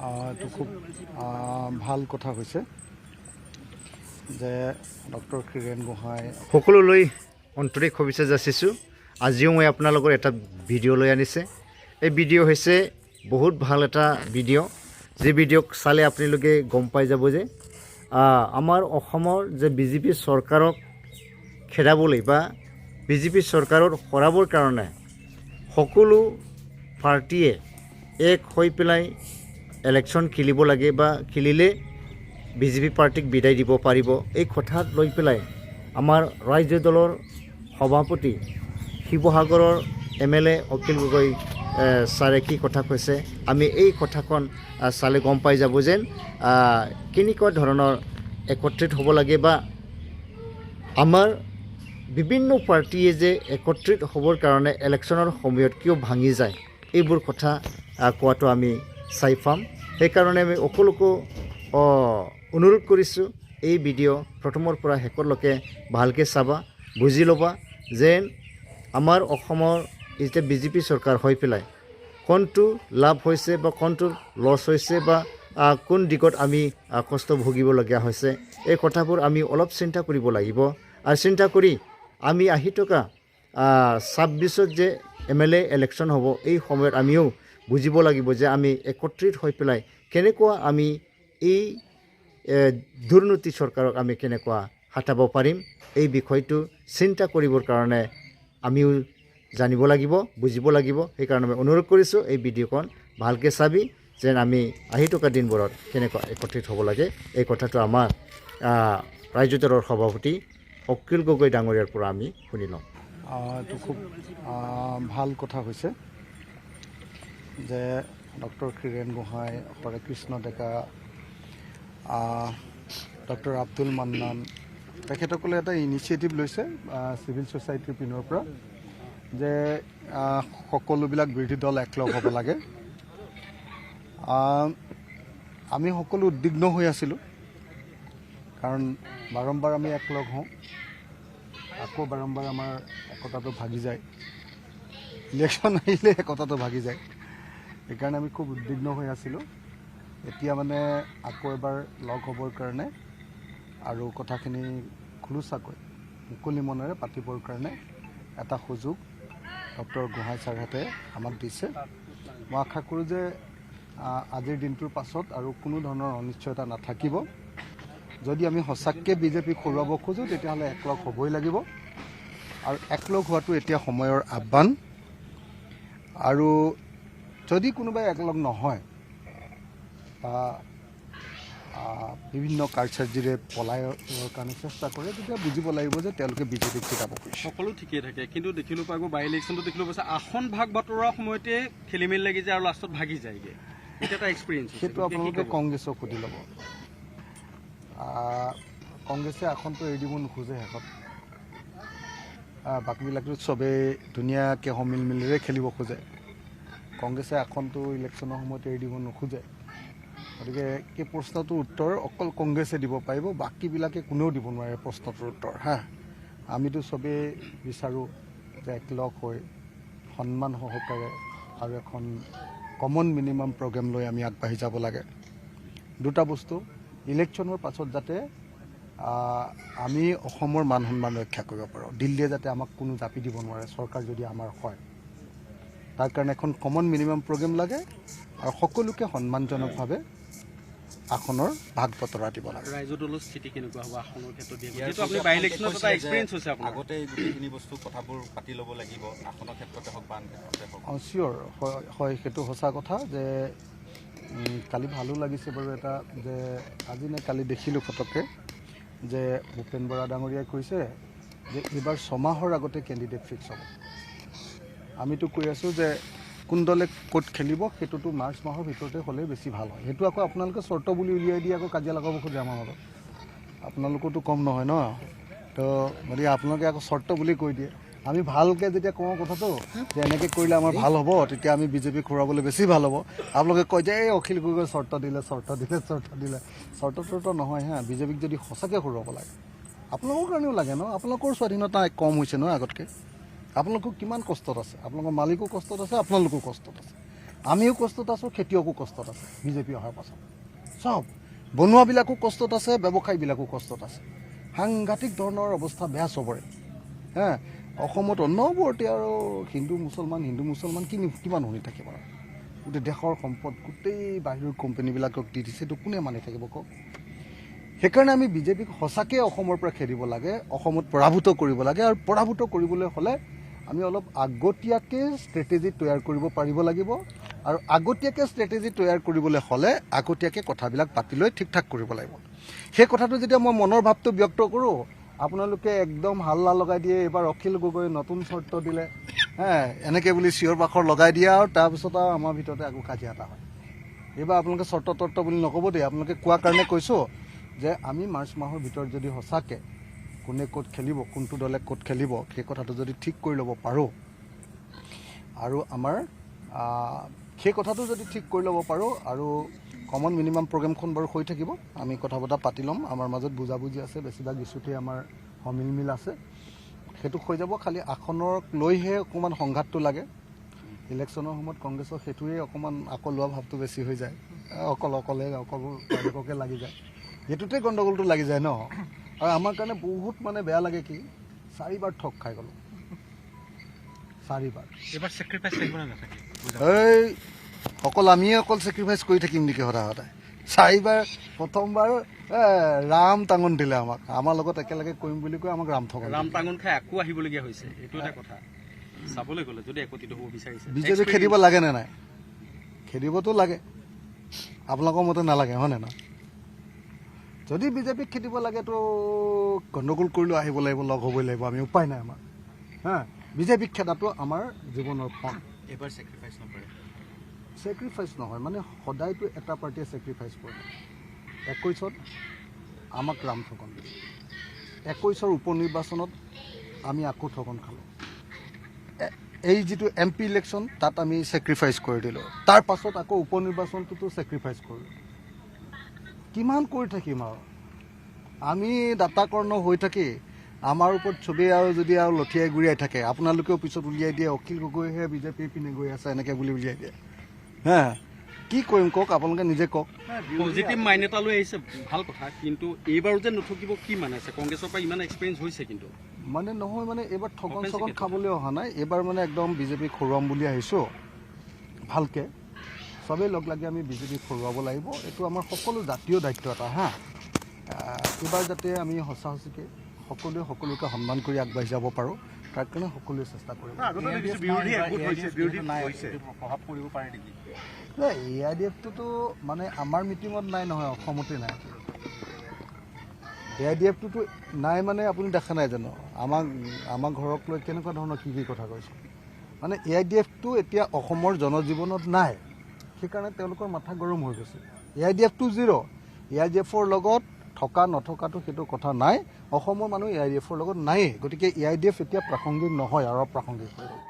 এইটো খুব ভাল কথা হৈছে যে ডক্টৰ ক্ষীৰেন গোহাঁই সকলোলৈ আন্তৰিক শুভেচ্ছা যাচিছোঁ। আজিও মই আপোনালোকৰ এটা ভিডিঅ' লৈ আনিছে। এই ভিডিঅ' হৈছে বহুত ভাল এটা ভিডিঅ', যি ভিডিঅ'ক চালে আপোনালোকে গম পাই যাব যে আমাৰ অসমৰ যে বিজেপি চৰকাৰক খেদাবলৈ বা বিজেপি চৰকাৰৰ হৰাবৰ কাৰণে সকলো পাৰ্টীয়ে এক হৈ পেলাই ইলেকশ্যন খেলিব লাগে বা খেলিলে বিজেপি পাৰ্টীক বিদায় দিব পাৰিব। এই কথাত লৈ পেলাই আমাৰ ৰাজ্য দলৰ সভাপতি শিৱসাগৰৰ MLA অখিল গগৈ ছাৰে কি কথা কৈছে, আমি এই কথাখন চালে গম পাই যাব যেন কেনেকুৱা ধৰণৰ একত্ৰিত হ'ব লাগে বা আমাৰ বিভিন্ন পাৰ্টীয়ে যে একত্ৰিত হ'বৰ কাৰণে ইলেকশ্যনৰ সময়ত কিয় ভাঙি যায়, এইবোৰ কথা কোৱাটো আমি চাই পাম। সেইকাৰণে আমি সকলোকো অনুৰোধ কৰিছোঁ, এই ভিডিঅ' প্ৰথমৰ পৰা শেষলৈকে ভালকৈ চাবা, বুজি ল'বা যেন আমাৰ অসমৰ এতিয়া বিজেপি চৰকাৰ হৈ পেলাই কোনটো লাভ হৈছে বা কোনটো লছ হৈছে বা কোন দিশত আমি কষ্ট ভুগিবলগীয়া হৈছে, এই কথাবোৰ আমি অলপ চিন্তা কৰিব লাগিব। আৰু চিন্তা কৰি আমি আহি থকা 26ত যে MLA ইলেকশ্যন হ'ব, এই সময়ত আমিও বুজিব লাগিব যে আমি একত্ৰিত হৈ পেলাই কেনেকুৱা আমি এই দুৰ্নীতি চৰকাৰক আমি কেনেকুৱা হটাব পাৰিম, এই বিষয়টো চিন্তা কৰিবৰ কাৰণে আমিও জানিব লাগিব, বুজিব লাগিব। সেইকাৰণে মই অনুৰোধ কৰিছোঁ, এই ভিডিঅ'খন ভালকৈ চাবি যেন আমি আহি থকা দিনবোৰত কেনেকুৱা একত্ৰিত হ'ব লাগে, এই কথাটো আমাৰ ৰাজ্য দলৰ সভাপতি অখিল গগৈ ডাঙৰীয়াৰ পৰা আমি শুনি লওঁ। এইটো খুব ভাল কথা হৈছে যে ডক্টৰ ক্ষীৰেন গোহাঁই, হৰে কৃষ্ণ ডেকা, ডক্টৰ আব্দুল মান্নান তেখেতসকলে এটা ইনিচিয়েটিভ লৈছে চিভিল ছ'চাইটিৰ পিনৰ পৰা যে সকলোবিলাক বিৰোধী দল একলগ হ'ব লাগে। আমি সকলো উদ্বিগ্ন হৈ আছিলোঁ, কাৰণ বাৰম্বাৰ আমি একলগ হওঁ, আকৌ বাৰম্বাৰ আমাৰ একতাটো ভাগি যায়, ইলেকশ্যন আহিলে একতাটো ভাগি যায়। সেইকাৰণে আমি খুব উদ্বিগ্ন হৈ আছিলোঁ। এতিয়া মানে আকৌ এবাৰ লগ হ'বৰ কাৰণে আৰু কথাখিনি খোলোচাকৈ মুকলি মনেৰে পাতিবৰ কাৰণে এটা সুযোগ ডক্টৰ গোহাঁই ছাৰহঁতে আমাক দিছে। মই আশা কৰোঁ যে আজিৰ দিনটোৰ পাছত আৰু কোনো ধৰণৰ অনিশ্চয়তা নাথাকিব। যদি আমি সঁচাকৈ বিজেপিক হৰুৱাব খোজোঁ তেতিয়াহ'লে একলগ হ'বই লাগিব, আৰু একলগ হোৱাটো এতিয়া সময়ৰ আহ্বান। আৰু যদি কোনোবাই একলগ নহয় বা বিভিন্ন কাৰ্যসূচীৰে পলায়ৰ কাৰণে চেষ্টা কৰে, তেতিয়া বুজিব লাগিব যে তেওঁলোকে বিজেপিক জিকাব খুজিছে। সকলো ঠিকেই থাকে, কিন্তু দেখিলোঁ পাই বাই ইলেকশ্যনটো দেখিলোঁ পাইছে আসন ভাগ বাতৰাৰ সময়তে খেলি মেলি লাগি যায় আৰু লাষ্টত ভাগি যায়গৈ। এটা এটা এক্সপিৰিয়েঞ্চ, সেইটো আপোনালোকে কংগ্ৰেছক সুধি ল'ব। কংগ্ৰেছে আসনটো এৰি দিব নোখোজে শেষত, বাকীবিলাকতো চবেই ধুনীয়াকৈ সমিল মিলেৰে খেলিব খোজে। কংগ্ৰেছে আসনটো ইলেকশ্যনৰ সময়ত এৰি দিব নোখোজে। গতিকে এই প্ৰশ্নটোৰ উত্তৰ অকল কংগ্ৰেছে দিব পাৰিব, বাকীবিলাকে কোনেও দিব নোৱাৰে প্ৰশ্নটোৰ উত্তৰ। আমিতো চবেই বিচাৰোঁ যে একলগ হৈ সন্মান সহকাৰে আৰু এখন কমন মিনিমাম প্ৰগ্ৰেম লৈ আমি আগবাঢ়ি যাব লাগে। দুটা বস্তু, ইলেকশ্যনৰ পাছত যাতে আমি অসমৰ মান সন্মান ৰক্ষা কৰিব পাৰোঁ, দিল্লীয়ে যাতে আমাক কোনো জাপি দিব নোৱাৰে, চৰকাৰ যদি আমাৰ হয়। তাৰ কাৰণে এখন কমন মিনিমাম প্ৰগ্ৰেম লাগে আৰু সকলোকে সন্মানজনকভাৱে আসনৰ ভাগ বতৰা দিব লাগে। ৰাইজৰ দলৰ স্থিতি কেনেকুৱা হ'ব আসনৰ ক্ষেত্ৰত? যিহেতু আপুনি বাই ইলেকশ্যনত এটা এক্সপিৰিয়েঞ্চ হৈছে, আগতে গোটেইখিনি বস্তু কথাবোৰ পাতি ল'ব লাগিব, আসনৰ ক্ষেত্ৰতে হওক বা আন ক্ষেত্ৰতে হওক। চিয়'ৰ হয়, সেইটো সঁচা কথা যে কালি ভালো লাগিছে বাৰু এটা, যে আজি নে কালি দেখিলোঁ ফটককৈ যে ভূপেন বৰা ডাঙৰীয়াই কৈছে যে এইবাৰ 6 মাহৰ আগতে কেণ্ডিডেট ফিক্স হ'ব। আমিতো কৈ আছোঁ যে কোন দলে ক'ত খেলিব সেইটোতো মাৰ্চ মাহৰ ভিতৰতে হ'লে বেছি ভাল হয়। সেইটো আকৌ আপোনালোকে চৰ্ত বুলি উলিয়াই দি আকৌ কাজিয়া লগাব খোজে আমাৰ মাজত, আপোনালোকতো কম নহয় ন। তো গতিকে আপোনালোকে আকৌ চৰ্ত বুলি কৈ দিয়ে। আমি ভালকৈ যেতিয়া কওঁ কথাটো যে এনেকৈ কৰিলে আমাৰ ভাল হ'ব, তেতিয়া আমি বিজেপিক হৰুৱাবলৈ বেছি ভাল হ'ব। আপোনালোকে কয় যে এই অখিল গগৈ চৰ্ত দিলে। চৰ্ত নহয় বিজেপিক যদি সঁচাকৈ হৰুৱাব লাগে, আপোনালোকৰ কাৰণেও লাগে ন। আপোনালোকৰ স্বাধীনতা কম হৈছে ন আগতকৈ। আপোনালোকৰ কিমান কষ্টত আছে, আপোনালোকৰ মালিকো কষ্টত আছে, আপোনালোকো কষ্টত আছে। আমিও কষ্টত আছোঁ, খেতিয়কো কষ্টত আছে বিজেপি অহাৰ পাছত। চব বনোৱাবিলাকো কষ্টত আছে, ব্যৱসায়ীবিলাকো কষ্টত আছে। সাংঘাতিক ধৰণৰ অৱস্থা বেয়া চবৰে। অসমত অনবৰতে আৰু হিন্দু মুছলমান কিমান শুনি থাকিব আৰু। গোটেই দেশৰ সম্পদ গোটেই বাহিৰৰ কোম্পানীবিলাকক দি দিছে, এইটো কোনে মানি থাকিব কওক? সেইকাৰণে আমি বিজেপিক সঁচাকৈ অসমৰ পৰা খেদিব লাগে, অসমত পৰাভূত কৰিব লাগে। আৰু পৰাভূত কৰিবলৈ হ'লে আমি অলপ আগতীয়াকৈ ষ্ট্ৰেটেজি তৈয়াৰ কৰিব পাৰিব লাগিব। আৰু আগতীয়াকৈ ষ্ট্ৰেটেজি তৈয়াৰ কৰিবলৈ হ'লে আগতীয়াকৈ কথাবিলাক পাতি লৈ ঠিক ঠাক কৰিব লাগিব। সেই কথাটো যেতিয়া মই মনৰ ভাৱটো ব্যক্ত কৰোঁ, আপোনালোকে একদম হাল্লা লগাই দিয়ে। এইবাৰ অখিল গগৈ নতুন চৰ্ত দিলে, এনেকৈ বুলি চিঞৰ বাখৰ লগাই দিয়ে, আৰু তাৰপিছত আৰু আমাৰ ভিতৰতে আকৌ কাজিয়া এটা হয়। এইবাৰ আপোনালোকে চৰ্ত বুলি নক'ব দেই। আপোনালোকে কোৱাৰ কাৰণে কৈছোঁ যে আমি মাৰ্চ মাহৰ ভিতৰত যদি সঁচাকৈ কোনে ক'ত খেলিব, কোনটো দলে ক'ত খেলিব, সেই কথাটো যদি ঠিক কৰি ল'ব পাৰোঁ, আৰু আমাৰ সেই কথাটো যদি ঠিক কৰি ল'ব পাৰোঁ, আৰু কমন মিনিমাম প্ৰগ্ৰেমখন বাৰু হৈ থাকিব, আমি কথা বতৰা পাতি ল'ম, আমাৰ মাজত বুজাবুজি আছে, বেছিভাগ ইছ্যুতে আমাৰ সমিল আছে, সেইটো হৈ যাব। খালি আসনক লৈহে অকণমান সংঘাতটো লাগে। ইলেকশ্যনৰ সময়ত কংগ্ৰেছৰ সেইটোৱে অকণমান আকলোৱা ভাৱটো বেছি হৈ যায়, অকল তেওঁলোককে লাগি যায়, সেইটোতে গণ্ডগোলটো লাগি যায় ন। আৰু আমাৰ কাৰণে বহুত বেয়া লাগে কি 4বাৰ ঠগ খাই গ'লোঁ, 4বাৰ। এইবাৰ চেক্ৰিফাইচ থাকিব নে নাথাকে? অকল আমিয়ে চেক্ৰিফাইচ কৰি থাকিম নেকি সদায়? 4বাৰ, প্ৰথমবাৰ ৰাম টাঙন দিলে আমাক, আমাৰ লগত একেলগে কৰিম বুলি কৈ আমাক ৰাম টাঙন খাই আকৌ আহিবলগীয়া হৈছে। এইটো এটা কথা চাবলৈ গ'লে, যদি একত্ৰিত হ'ব বিচাৰিছে। বিজেপি খেদিব লাগে নে নাই? খেদিবতো লাগে, আপোনালোকৰ মতে নালাগে হয়নে নহয়? যদি বিজেপিক খেদিব লাগেতো গণ্ডগোল কৰিলেও আহিব লাগিব, লগ হ'বই লাগিব, আমি উপায় নাই আমাৰ। বিজেপিক খেদাটো আমাৰ জীৱনৰ পথ। এইবাৰ চেক্ৰিফাইচ নকৰে? চেক্ৰিফাইচ নহয়, সদায়তো এটা পাৰ্টিয়ে চেক্ৰিফাইচ কৰে। 21ত আমাক ৰাম ঠগন দিলে, 21ৰ উপ নিৰ্বাচনত আমি আকৌ ঠগন খালোঁ। এই যিটো MP ইলেকশ্যন, তাত আমি চেক্ৰিফাইচ কৰি দিলোঁ। তাৰ পাছত আকৌ উপ নিৰ্বাচনটোতো চেক্ৰিফাইচ কৰিলোঁ। কিমান কৰি থাকিম আৰু? আমি দাতাকৰ্ণ হৈ থাকি আমাৰ ওপৰত চবেই আৰু যদি আৰু লঠিয়াই গুৰিয়াই থাকে, আপোনালোকেও পিছত উলিয়াই দিয়ে অখিল গগৈহে বিজেপিৰ পিনে গৈ আছে, এনেকৈ বুলি উলিয়াই দিয়ে। কি কৰিম কওক, আপোনালোকে নিজে কওক। পজিটিভ মাইণ্ড এটা লৈ আহিছে, ভাল কথা, কিন্তু এইবাৰো যে নথকিব কি মানে আছে? কংগ্ৰেছৰ পৰা ইমান এক্সপিৰিয়েঞ্চ হৈছে, কিন্তু নহয় এইবাৰ ঠগন চগন খাবলৈ অহা নাই। এইবাৰ একদম বিজেপিক হৰুৱাম বুলি আহিছোঁ ভালকৈ। চবেই লগ লাগি আমি বিজেপিক হৰুৱাব লাগিব, এইটো আমাৰ সকলো জাতীয় দায়িত্ব এটা। এইবাৰ যাতে আমি সঁচাকৈ সকলোকে সন্মান কৰি আগবাঢ়ি যাব পাৰোঁ, তাৰ কাৰণে সকলোৱে চেষ্টা কৰিব। AIDFটোতো আমাৰ মিটিঙত নাই নহয়, অসমতে নাই। AIDFটোতো নাই আপুনি দেখা নাই জানো? আমাৰ ঘৰক লৈ কেনেকুৱা ধৰণৰ কি কথা কৈছে? AIDFটো এতিয়া অসমৰ জনজীৱনত নাই, সেইকাৰণে তেওঁলোকৰ মাথা গৰম হৈ গৈছে। AIDFটো 0, AIDFৰ লগত থকা নথকাটো সেইটো কথা নাই। অসমৰ মানুহ AIDFৰ লগত নায়েই, গতিকে AIDF এতিয়া প্ৰাসংগিক নহয় আৰু অপ্ৰাসংগিক হৈ গ'ল।